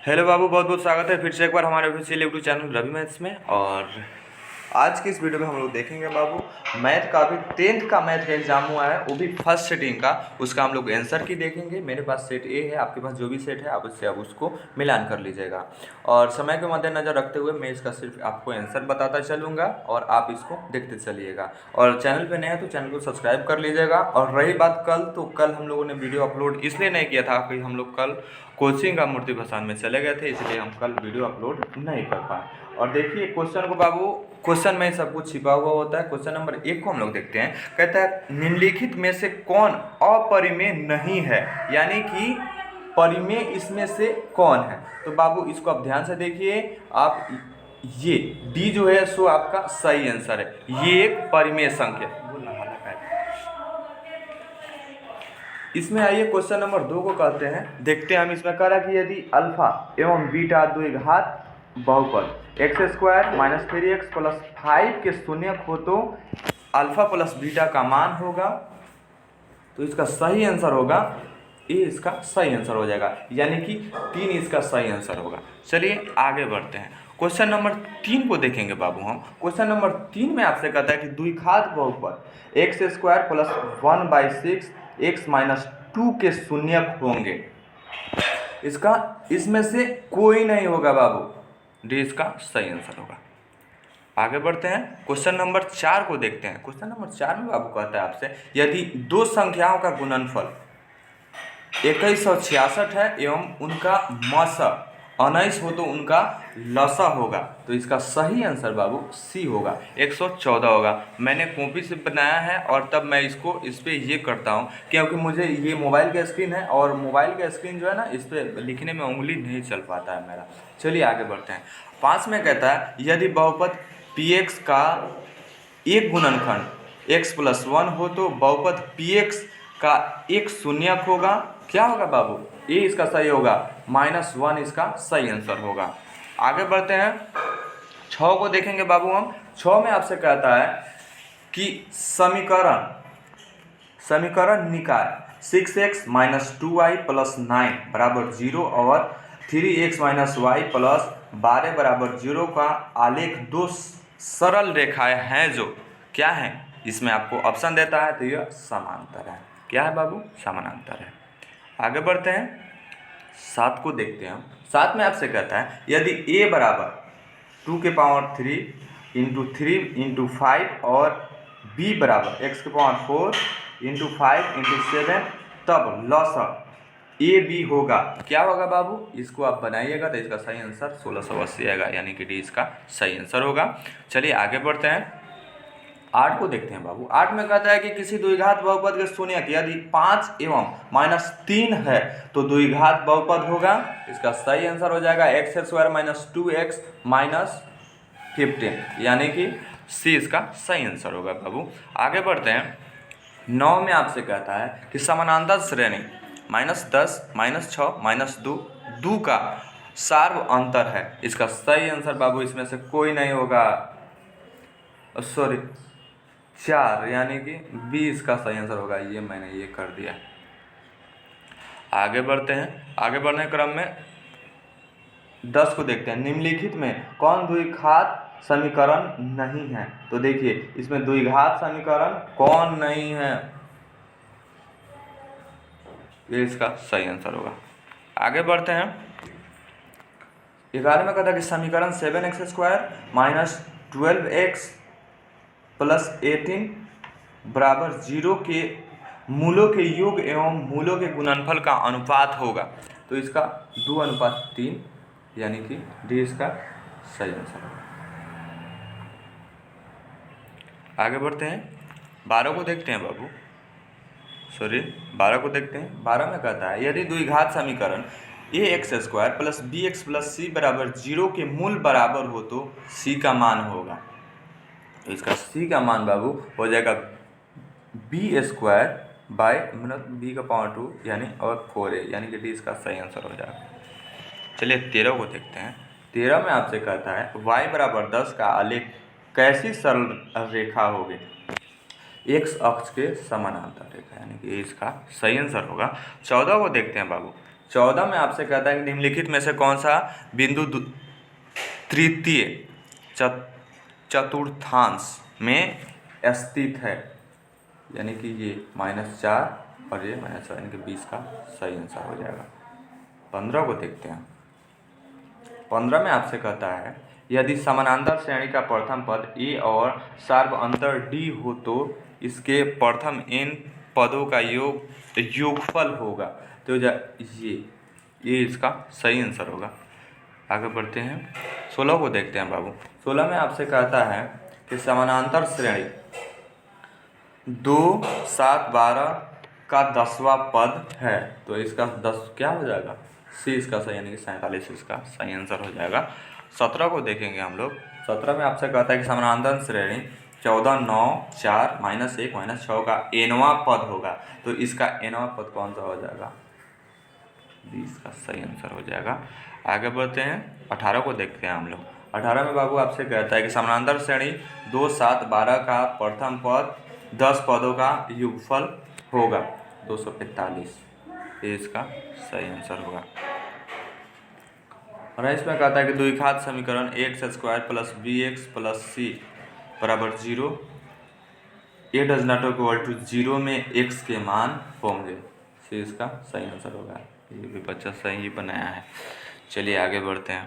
Hello बाबू, बहुत बहुत स्वागत है फिर से एक बार हमारे official YouTube channel Ravi maths में। और आज की इस वीडियो में हम लोग देखेंगे बाबू मैथ का, भी 10th का मैथ का एग्जाम हुआ है, वो भी फर्स्ट सेटिंग का। उसका हम लोग आंसर की देखेंगे। मेरे पास सेट ए है, आपके पास जो भी सेट है आप उससे अब उसको मिलान कर लीजिएगा। और समय के मद्देनजर रखते हुए मैं इसका सिर्फ आपको आंसर बताता चलूँगा और आप इसको देखते चलिएगा। और चैनल पर नए हैं तो चैनल को सब्सक्राइब कर लीजिएगा। और रही बात कल, तो कल हम लोगों ने वीडियो अपलोड इसलिए नहीं किया था कि हम लोग कल कोचिंग का मूर्ति भसान में चले गए थे, इसलिए हम कल वीडियो अपलोड नहीं कर पाए। और देखिए क्वेश्चन को बाबू, क्वेश्चन में सब कुछ छिपा हुआ होता है। क्वेश्चन नंबर 1 को हम लोग देखते हैं। कहता है निम्नलिखित में से कौन अपरिमेय नहीं है, यानी कि परिमेय इसमें से कौन है। तो बाबू इसको आप ध्यान से देखिए। आप ये डी जो है सो आपका सही आंसर है। ये एक परिमेय संख्या इसमें आइए क्वेश्चन नंबर 2 को कहते हैं। देखते हैं हम इसमें कह रहा है कि यदि अल्फा एवं बीटा द्विघात बहुपद x square minus 3x plus 5 के शून्यक हो तो अल्फा प्लस बीटा का मान होगा। तो इसका सही आंसर होगा ए, इसका सही आंसर हो जाएगा, यानी कि 3 इसका सही आंसर होगा। चलिए आगे बढ़ते हैं। क्वेश्चन नंबर 3 को देखेंगे बाबू हम। क्वेश्चन नंबर 3 में आपसे कहता है कि द्विघात बहुपद x square plus 1/6 x minus 2 के शून्यक होंगे। इसमें से कोई नहीं होगा बाबू, डी इसका सही आंसर होगा। आगे बढ़ते हैं। क्वेश्चन नंबर 4 को देखते हैं। क्वेश्चन नंबर 4 में बाबू कहता है आपसे यदि दो संख्याओं का गुणनफल 2166 है एवं उनका मसा 19 हो तो उनका लसा होगा। तो इसका सही आंसर बाबू सी होगा, 114 होगा। मैंने कॉपी से बनाया है और तब मैं इसको इस पर ये करता हूँ क्योंकि मुझे ये मोबाइल का स्क्रीन है और मोबाइल का स्क्रीन जो है ना, इस पर लिखने में उंगली नहीं चल पाता है मेरा। चलिए आगे बढ़ते हैं। 5 में कहता है यदि बहुपद px का एक गुणनखंड x प्लस 1 हो तो बहुपद px का एक शून्यक होगा। क्या होगा बाबू? ए इसका सही होगा, -1 इसका सही आंसर होगा। आगे बढ़ते हैं। 6 को देखेंगे बाबू हम। 6 में आपसे कहता है कि समीकरण निकाय 6x माइनस 2y प्लस 9 बराबर 0 और 3x माइनस वाई प्लस 12 बराबर 0 का आलेख दो सरल रेखाएं हैं जो क्या है। इसमें आपको ऑप्शन देता है तो यह समांतर है। क्या है बाबू? समानांतर है। आगे बढ़ते हैं। 7 को देखते हैं हम। 7 में आपसे कहता है यदि a बराबर 2 के पावर 3 इंटू 3 इंटू 5 और b बराबर x के पावर 4 इंटू 5 इंटू 7 तब लसा ए बी होगा। क्या होगा बाबू? इसको आप बनाइएगा तो इसका सही आंसर 1680 आएगा, यानी कि डी इसका सही आंसर होगा। चलिए आगे बढ़ते हैं। 8 को देखते हैं बाबू। 8 में कहता है कि किसी द्विघात बहुपद के शून्यक यदि 5 एवं -3 है तो द्विघात बहुपद होगा। इसका सही आंसर हो जाएगा x square minus 2x minus 15, यानी कि सी इसका सही आंसर होगा बाबू। आगे बढ़ते हैं। 9 में आपसे कहता है कि समानांतर श्रेणी -10 -6 -2 का सार्व अंतर है। इसका सही आंसर बाबू इसमें से कोई नहीं होगा, सॉरी 4, यानी कि बी इसका सही आंसर होगा। ये मैंने ये कर दिया। आगे बढ़ते हैं। आगे बढ़ने क्रम में 10 को देखते हैं। निम्नलिखित में कौन द्विघात समीकरण नहीं है। तो देखिए इसमें द्विघात समीकरण कौन नहीं है, ये इसका सही आंसर होगा। आगे बढ़ते हैं। 11 में कहता है कि समीकरण 7x square minus 12x plus 18 बराबर 0 के मूलों के योग एवं मूलों के गुणनफल का अनुपात होगा। तो इसका 2:3, यानी कि डी इसका सही आंसर होगा। आगे बढ़ते हैं। 12 को देखते हैं बाबू, 12 को देखते हैं। 12 में कहता है यदि द्विघात समीकरण ax square plus bx plus c बराबर 0 के मूल बराबर हो तो c का मान होगा। तो इसका c का मान बाबू हो जाएगा b स्क्वायर बाय b का पावर 2 यानी और 4a, यानी कि डी इसका सही आंसर हो जाएगा। चलिए 13 को देखते हैं। 13 में आपसे कहता है y बराबर 10 का आलेख कैसी सरल रेखा होगी। x अक्ष के समानांतर रेखा, यानी कि इसका सही आंसर होगा। 14 को देखते हैं बाबू। 14 में आपसे कहता है कि निम्नलिखित में से कौन सा बिंदु तृतीय चतुर्थांश में स्थित है, यानी कि ये -4 और ये -4 यानी कि 20 का सही आंसर हो जाएगा। 15 को देखते हैं। 15 में आपसे कहता है यदि समानांतर श्रेणी का प्रथम पद ए और सार्व अंतर डी हो तो इसके प्रथम n पदों का योगफल होगा। तो ये इसका सही आंसर होगा। आगे बढ़ते हैं। 16 को देखते हैं बाबू। 16 में आपसे कहता है कि समानांतर श्रेणी 2, 7, 12 का 10वां पद है, तो इसका 10 क्या हो जाएगा? सी इसका सही, यानी कि 47 इसका सही आंसर हो जाएगा। 17 को देखेंगे हम लोग। 17 में आपसे कहता है कि समानांतर श्रेणी 14, 9, 4, -1, -6 का nवां पद होगा, तो इसका nवां पद कौन सा हो जाएगा? 20 का सही आंसर हो जाएगा। आगे बढ़ते हैं। 18 को देखते हैं हम लोग। 18 में बाबू आपसे कहता है कि समानांतर श्रेणी 2, 7, 12 का प्रथम पद 10 पदों का योगफल होगा, 245। ये इसका सही आंसर होगा। और इसमें कहता है कि द्विघात समीकरण x² + bx + c = 0, a does not equal to 0 में x के मान होंगे। सी इसका सही आंसर होगा। ये भी बच्चा सही बनाया है। चलिए आगे बढ़ते हैं।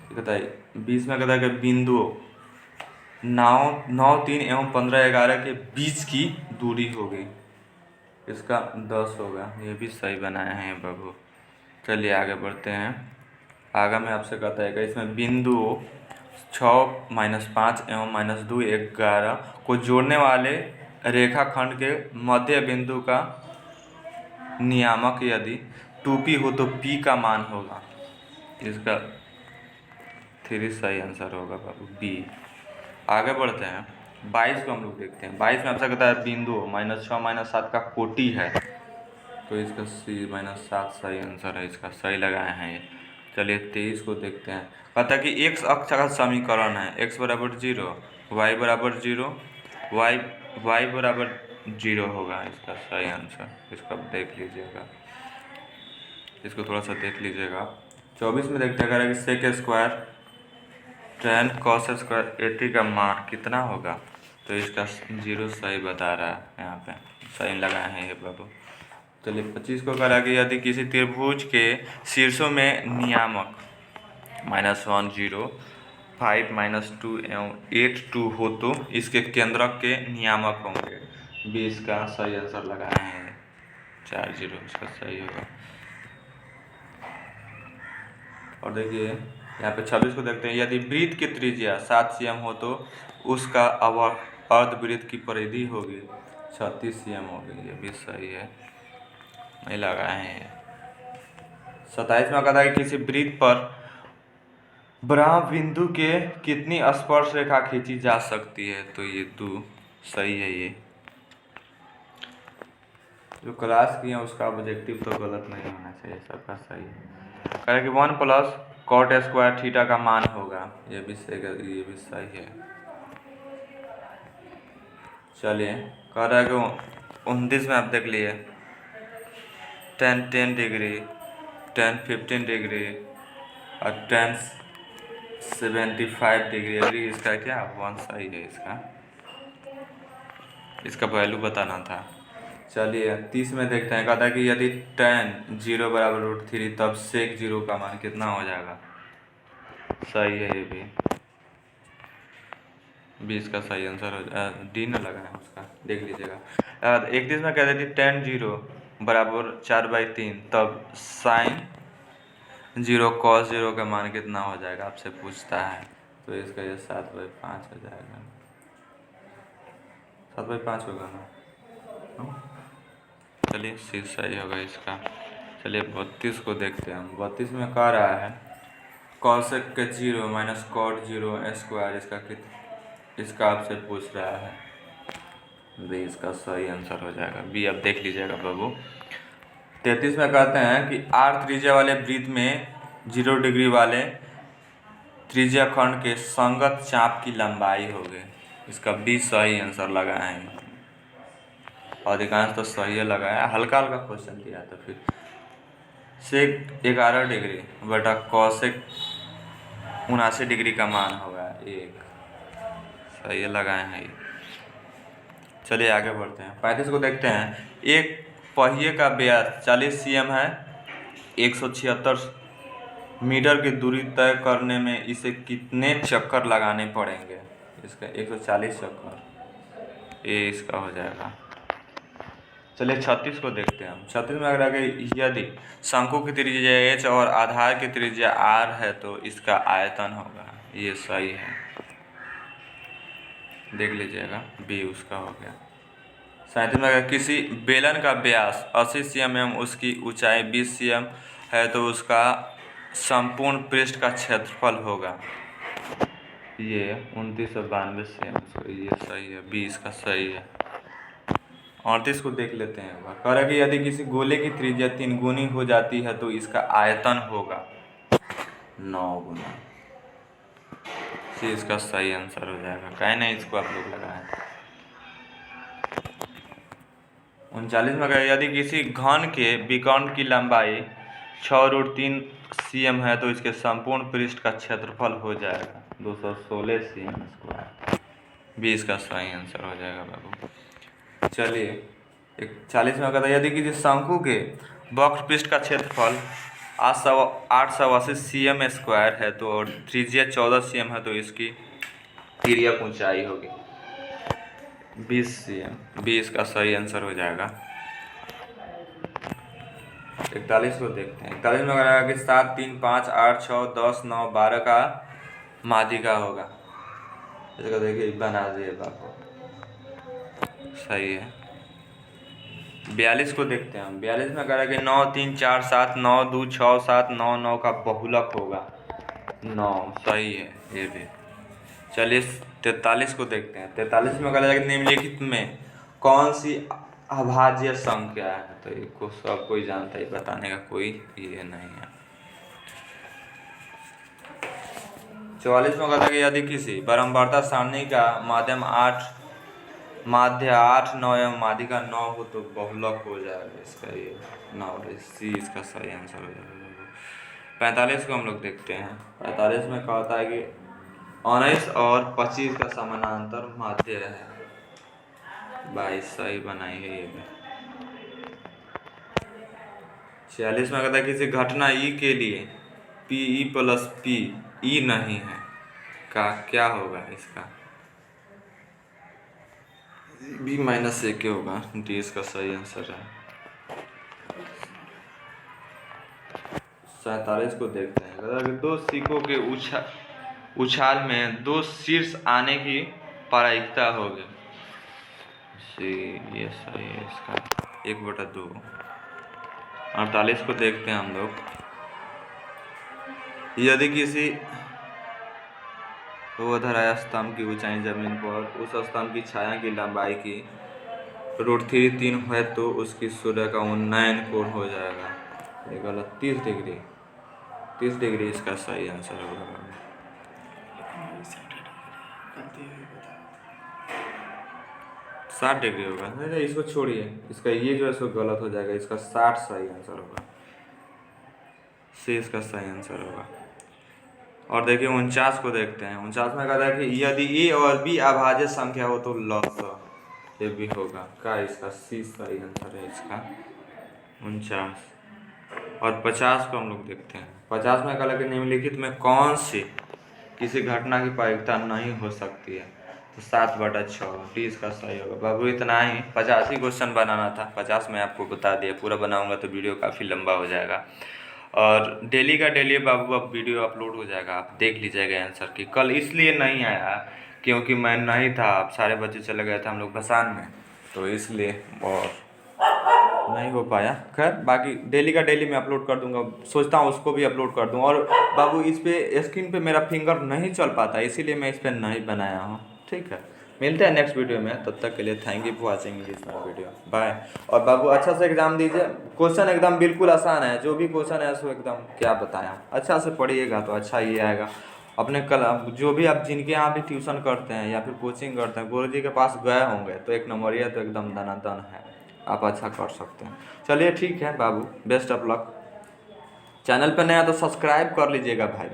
कहता है 20 में कहता है कि बिंदु 9, 3 एवं 15, 11 के बीच की दूरी होगी, इसका 10 होगा। ये भी सही बनाया है बाबू। चलिए आगे बढ़ते हैं। आगे में आपसे कहता है कि इसमें बिंदु 6, -5 एवं -2, 11 को जोड़ने वाले रेखाखंड के मध्य बिंदु का नियामक यदि 2p हो तो p का मान होगा। इसका 3 सही आंसर होगा बाबू, बी। आगे बढ़ते हैं। 22 को हम लोग देखते हैं। 22 में आपसे कहता है बिंदु -6, -7 का कोटि है, तो इसका सी -7 सही आंसर है। इसका सही लगाए हैं ये। चलिए 23 को देखते हैं। कहता है कि x अक्ष का समीकरण है x = 0, y = 0, y = 0 होगा इसका सही आंसर। इसको देख लीजिएगा, इसको थोड़ा सा देख लीजिएगा। 24 में देखते हैं कि sec² tan cos² 80 का मान कितना होगा, तो इसका 0 सही बता रहा है, यहाँ पे सही लगाए हैं ये बाबू। चलिए 25 को कह रहा है कि यदि किसी त्रिभुज के शीर्षों में नियामक -1, 0, 5, -2 एवं 8, 2 हो तो इसके केंद्रक के नियामक होंगे। 20 का सही आंसर लगाए हैं 4, 0 इसका सही होगा। और देखिए यहाँ पे 26 को देखते हैं। यदि वृत्त की त्रिज्या 7 cm हो तो उसका अर्धवृत्त की परिधि होगी 36 cm होगी। ये भी सही है, नहीं लगाए हैं। 27 में कहता है कि किसी वृत्त पर ब्रह्म बिंदु के कितनी स्पर्श रेखा खींची जा सकती है, तो ये 2 सही है। ये जो क्लास किए हैं उसका ऑब्जेक्टिव तो गलत नहीं होना चाहिए, सबका सही है। कह रहे कि 1 + cot² थीटा का मान होगा, ये भी सही है। चलिए कह रहा है कि 29 में आप देख लिए tan 10 डिग्री, tan 15 डिग्री और tan 75 डिग्री। अभी इसका क्या 1 सही है। इसका वैल्यू बताना था। चलिए 30 में देखते हैं। कहता है कि यदि tan 0 = √3 तब sec 0 का मान कितना हो जाएगा। सही है, ये भी 20 का सही आंसर हो जाएगा। डी न लगा है उसका, देख लीजिएगा। 31 में कहते थे tan 0 = 4/3 तब sin 0 cos 0 का मान कितना हो जाएगा, आपसे पूछता है। तो इसका ये 7/5 हो जाएगा। 7/5 होगा ना। चलिए सी सही होगा इसका। चलिए 32 को देखते हैं हम। 32 में कह रहा है cosec के 0 - cot 0² इसका आपसे पूछ रहा है। बी इसका सही आंसर हो जाएगा, बी। अब देख लीजिएगा बाबू। 33 में कहते हैं कि r त्रिज्या वाले वृत्त में 0 डिग्री वाले त्रिज्या खंड के संगत चाप की लंबाई होगी। इसका बी सही आंसर लगाए हैं। अधिकांश तो सही लगाया, हल्का हल्का क्वेश्चन दिया तो फिर सेक 11 डिग्री बटा कॉसेक 79 डिग्री का मान होगा 1। सही है, लगाए हैं ये। चलिए आगे बढ़ते हैं। 35 को देखते हैं। एक पहिए का व्यास 40 cm है। 176 मीटर की दूरी तय करने में इसे कितने चक्कर लगाने पड़ेंगे? इसका 140 चक्कर, ये इसका हो जाएगा। चलिए 36 को देखते हैं हम। 36 में अगर आगे यदि शंकु की त्रिज्या h और आधार की त्रिज्या r है तो इसका आयतन होगा। ये सही है, देख लीजिएगा, बी उसका हो गया। 37 में अगर किसी बेलन का व्यास 80 cm एवं उसकी ऊंचाई 20 cm है तो उसका संपूर्ण पृष्ठ का क्षेत्रफल होगा। ये 2992 cm, ये सही है, 20 का सही है। 38 को देख लेते हैं। कह रहा है कि यदि किसी गोले की त्रिज्या 3 गुनी हो जाती है तो इसका आयतन होगा 9 गुना। इसका सही आंसर हो जाएगा। कहीं नहीं, इसको आप लोग लगाएं। 39 में अगर यदि किसी घन के विकर्ण की लंबाई 6√3 cm है तो इसके संपूर्ण पृष्ठ का क्षेत्रफल हो जाएगा 216 cm स्क्वायर। 20 का सही आंसर हो जाएगा बाबू। चलिए 41 में कहता है यदि किसी शंकु के वक्र पृष्ठ का क्षेत्रफल 880 cm स्क्वायर है तो और त्रिज्या 14 cm है तो इसकी तिर्यक ऊंचाई होगी 20 cm। 20 का सही आंसर हो जाएगा। 41 को देखते हैं। 41 में अगर कि 7, 3, 5, 8, 6, 10, 9, 12 का माध्यिका होगा। इसका देखिए बना दिए बाबू, सही है। 42 को देखते हैं हम। 42 में अगर कि 9, 3, 4, 7, 9, 2, 6, 7, 9, 9 का बहुलक होगा 9, सही है ये भी। चलिए 43 को देखते हैं। 43 में अगर निम्नलिखित में कौन सी अभाज्य संख्या है? तो इसको सब कोई जानता है, बताने का कोई ये नहीं है। 44 में कहता है कि यदि किसी बारंबारता सारणी का माध्य 8, 9 एवं माध्यिका 9 हो तो बहुलक हो जाएगा इसका ये 9। सी इसका सही आंसर हो जाएगा। 45 को हम लोग देखते हैं। 45 में कहता है कि 19 और 25 का समानांतर माध्य है 22, सही बनाई है ये भी। 46 में कहता है किसी घटना ई के लिए PE + PE नहीं है का क्या होगा? इसका B - AK होगा। डी इसका सही आंसर है। 47 को देखते हैं। कहता है कि 2 सिक्कों के उछाल में 2 शीर्ष आने की प्रायिकता होगी। ये सही है, इसका 1/2। 48 को देखते हैं हम लोग। यदि किसी ऊर्ध्वाधर स्तंभ की ऊंचाई जमीन पर उस स्तंभ की छाया की लंबाई की √3 है तो उसकी सूर्य का उन्नयन कोण हो जाएगा। ये गलत, 30 डिग्री। 30 डिग्री इसका सही आंसर होगा। 60 डिग्री होगा। नहीं, इसको छोड़िए, इसका ये जो है सो गलत हो जाएगा। इसका 60 सही आंसर होगा। सी इसका सही आंसर होगा। और देखिए 49 को देखते हैं। 49 में कहता है कि यदि ए और बी अभाज्य संख्या हो तो लसा ये भी होगा का। इसका सी सही आंसर है इसका 49। और 50 को हम लोग देखते हैं। 50 में कहला कि निम्नलिखित में कौन सी किसी घटना की प्रायिकता नहीं हो सकती है? तो 7/6। डी इसका सही होगा। बाबू इतना ही 50 ही क्वेश्चन बनाना था। 50 में आपको बता दिया। पूरा बनाऊंगा तो वीडियो काफ़ी लंबा हो जाएगा। और डेली का डेली बाबू अब वीडियो अपलोड हो जाएगा, आप देख लीजिएगा आंसर की। कल इसलिए नहीं आया क्योंकि मैं नहीं था, आप सारे बच्चे चले गए थे हम लोग भसान में, तो इसलिए और नहीं हो पाया। खैर बाकी डेली का डेली मैं अपलोड कर दूंगा। सोचता हूँ उसको भी अपलोड कर दूँ। और बाबू इस पे स्क्रीन पे मेरा फिंगर नहीं चल पाता, इसीलिए मैं इस पर नहीं बनाया हूँ। ठीक है, मिलते हैं नेक्स्ट वीडियो में। तब तक के लिए thank you for watching this my video. Bye. और बाबू अच्छा से एग्जाम दीजिए। क्वेश्चन एकदम बिल्कुल आसान है। जो भी क्वेश्चन है उसको एकदम क्या बताया, अच्छा से पढ़िएगा तो अच्छा ही आएगा। अपने कल जो भी आप जिनके यहाँ भी ट्यूशन करते हैं या फिर कोचिंग करते हैं, गुरु जी के पास गए होंगे तो 1 नंबरिया तो एकदम दनादन है, आप अच्छा कर सकते हैं। चलिए ठीक है बाबू, बेस्ट ऑफ लक। चैनल पर नया तो सब्सक्राइब कर लीजिएगा भाई।